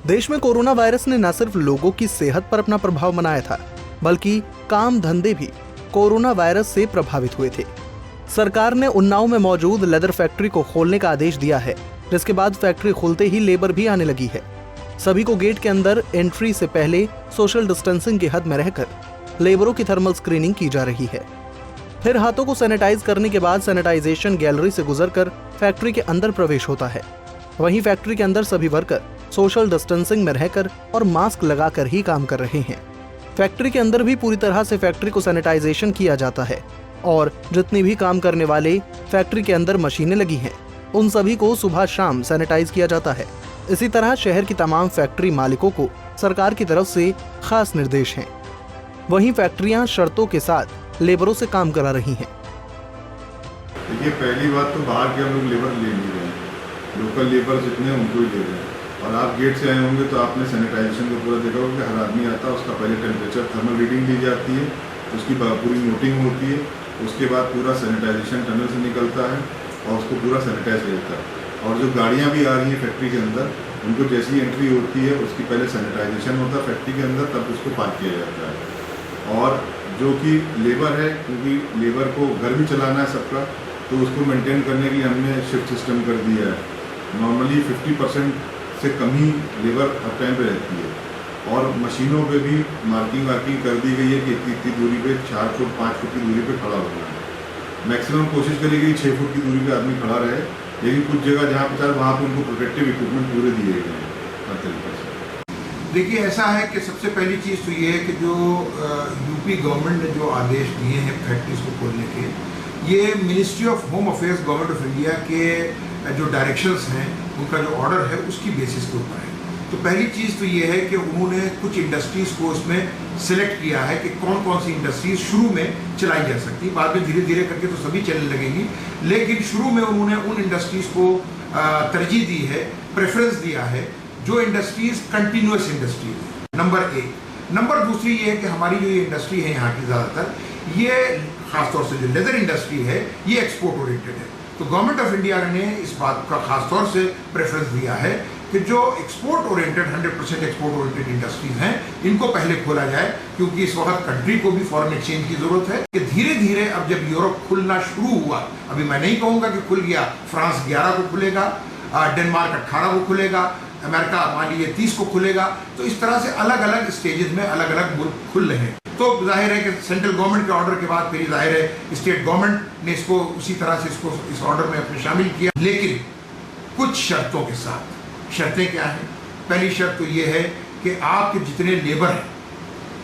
देश में corona virus ने न सिर्फ लोगों की सेहत पर अपना प्रभाव बनाया था, बल्कि काम धंधे भी कोरोना वायरस से प्रभावित हुए थे। सरकार ने उन्नाव में मौजूद लेदर फैक्ट्री को खोलने का आदेश दिया है, जिसके बाद फैक्ट्री खुलते ही लेबर भी आने लगी है। सभी को गेट के अंदर एंट्री से पहले सोशल डिस्टेंसिंग की हद में रहकर लेबरों की थर्मल स्क्रीनिंग की जा रही है। फिर हाथों को सैनिटाइज करने के बाद सैनिटाइजेशन गैलरी से गुजरकर फैक्ट्री के अंदर प्रवेश होता है। वहीं फैक्ट्री के अंदर सभी वर्कर सोशल डिस्टेंसिंग में रहकर और मास्क लगाकर ही काम कर रहे हैं। फैक्ट्री के अंदर भी पूरी तरह से फैक्ट्री को सैनिटाइजेशन किया जाता है और जितनी भी काम करने वाले फैक्ट्री के अंदर मशीनें लगी हैं, उन सभी को सुबह शाम सैनिटाइज किया जाता है। इसी तरह शहर की तमाम फैक्ट्री मालिकों को सरकार की तरफ से खास निर्देश हैं। वहीं फैक्ट्रियां शर्तों के साथ लेबरों से काम करा रही हैं। देखिए, पहली बात तो बाहर के हम लोग लेबर ले नहीं रहे हैं, लोकल लेबर जितने हैं उनको ही ले रहे हैं। और आप गेट से आए होंगे तो आपने सैनिटाइजेशन को पूरा देखा होगा कि हर आदमी आता है, उसका पहले टेम्परेचर थर्मल रीडिंग ली जाती है, उसकी पूरी नोटिंग होती है, उसके बाद पूरा सैनिटाइजेशन टनल से निकलता है और उसको पूरा सैनिटाइज रहता है। और जो गाड़ियाँ भी आ रही हैं फैक्ट्री के अंदर, उनको जैसी एंट्री होती है उसकी पहले सैनिटाइजेशन होता है फैक्ट्री के अंदर, तब उसको पार्क किया जाता है। और जो कि लेबर है, क्योंकि लेबर को घर भी चलाना है सबका, तो उसको मेंटेन करने के लिए हमने शिफ्ट सिस्टम कर दिया है। नॉर्मली 50% से कम ही लेबर हर टाइम पे रहती है। और मशीनों पे भी मार्किंग वार्किंग कर दी गई है कि इतनी दूरी पे 4 फुट 5 फुट की दूरी पे खड़ा होना है। मैक्सिमम कोशिश करेगी 6 फुट की दूरी पे आदमी खड़ा रहे, लेकिन कुछ जगह जहाँ पे चाहे वहाँ पे उनको प्रोटेक्टिव इक्विपमेंट पूरे दिए गए हैं हर तरीके से। देखिए, ऐसा है कि सबसे पहली चीज़ तो ये है कि जो यूपी गवर्नमेंट ने जो आदेश दिए हैं फैक्ट्रीज को खोलने के, ये ministry of home affairs government of India के जो डायरेक्शंस हैं, उनका जो ऑर्डर है उसकी बेसिस के ऊपर है। तो पहली चीज़ तो ये है कि उन्होंने कुछ इंडस्ट्रीज़ को उसमें सिलेक्ट किया है कि कौन कौन सी इंडस्ट्रीज शुरू में चलाई जा सकती, बाद में धीरे धीरे करके तो सभी चलने लगेंगी, लेकिन शुरू में उन्होंने उन इंडस्ट्रीज़ को तरजीह दी है, प्रेफरेंस दिया है जो इंडस्ट्रीज कंटिन्यूअस इंडस्ट्रीज है, नंबर एक। नंबर दूसरी ये है कि हमारी जो ये इंडस्ट्री है यहाँ की ज़्यादातर, ये खासतौर से जो लेदर इंडस्ट्री है, ये एक्सपोर्ट ओरिएंटेड है। तो गवर्नमेंट ऑफ इंडिया ने इस बात का खासतौर से प्रेफरेंस दिया है कि जो export oriented 100% export oriented industries हैं, इनको पहले खोला जाए, क्योंकि इस वक्त कंट्री को भी फॉरेन एक्सचेंज की जरूरत है। कि धीरे धीरे अब जब यूरोप खुलना शुरू हुआ, अभी मैं नहीं कहूँगा कि खुल गया, फ्रांस 11 को खुलेगा, डेनमार्क 18 को खुलेगा, अमेरिका मान लीजिए 30 को खुलेगा, तो इस तरह से अलग अलग स्टेजेस में अलग अलग मुल्क खुल रहे हैं। तो जाहिर है कि सेंट्रल गवर्नमेंट के ऑर्डर के बाद फिर जाहिर है स्टेट गवर्नमेंट ने इसको उसी तरह से इसको इस ऑर्डर में अपने शामिल किया, लेकिन कुछ शर्तों के साथ। शर्तें क्या हैं? पहली शर्त तो ये है कि आपके जितने लेबर हैं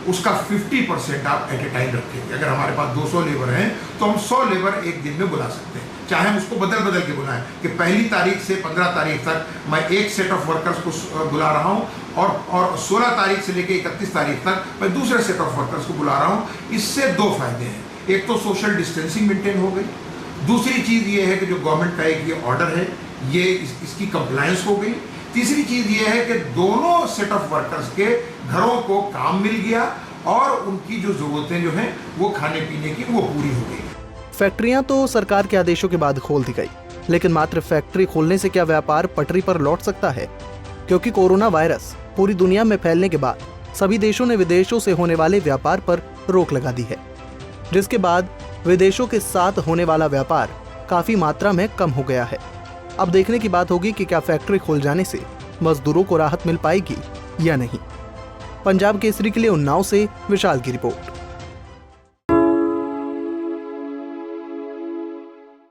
उसका 50% आप एट ए टाइम रखेंगे। अगर हमारे पास 200 लेबर हैं तो हम 100 लेबर एक दिन में बुला सकते हैं, चाहे हम उसको बदल बदल के बुलाएं कि पहली तारीख से 15 तारीख तक मैं एक सेट ऑफ वर्कर्स को बुला रहा हूं और 16 तारीख से लेकर 31 तारीख तक मैं दूसरे सेट ऑफ वर्कर्स को बुला रहा हूं। इससे दो फायदे हैं, एक तो सोशल डिस्टेंसिंग मेंटेन हो गई, दूसरी चीज़ ये है कि जो गवर्नमेंट का एक ये ऑर्डर है ये इसकी कंप्लायंस हो गई, तीसरी चीज़ ये है कि दोनों सेट ऑफ वर्कर्स के घरों को काम मिल गया और उनकी जो ज़रूरतें जो हैं वो खाने पीने की वो पूरी हो गई। फैक्ट्रियां तो सरकार के आदेशों के बाद खोल दी गई, लेकिन मात्र फैक्ट्री खोलने से क्या व्यापार पटरी पर लौट सकता है? क्योंकि कोरोना वायरस पूरी दुनिया में फैलने के बाद सभी देशों ने विदेशों से होने वाले व्यापार पर रोक लगा दी है, जिसके बाद विदेशों के साथ होने वाला व्यापार काफी मात्रा में कम हो गया है। अब देखने की बात होगी कि क्या फैक्ट्री खुल जाने से मजदूरों को राहत मिल पाएगी या नहीं। पंजाब केसरी के लिए उन्नाव से विशाल की रिपोर्ट।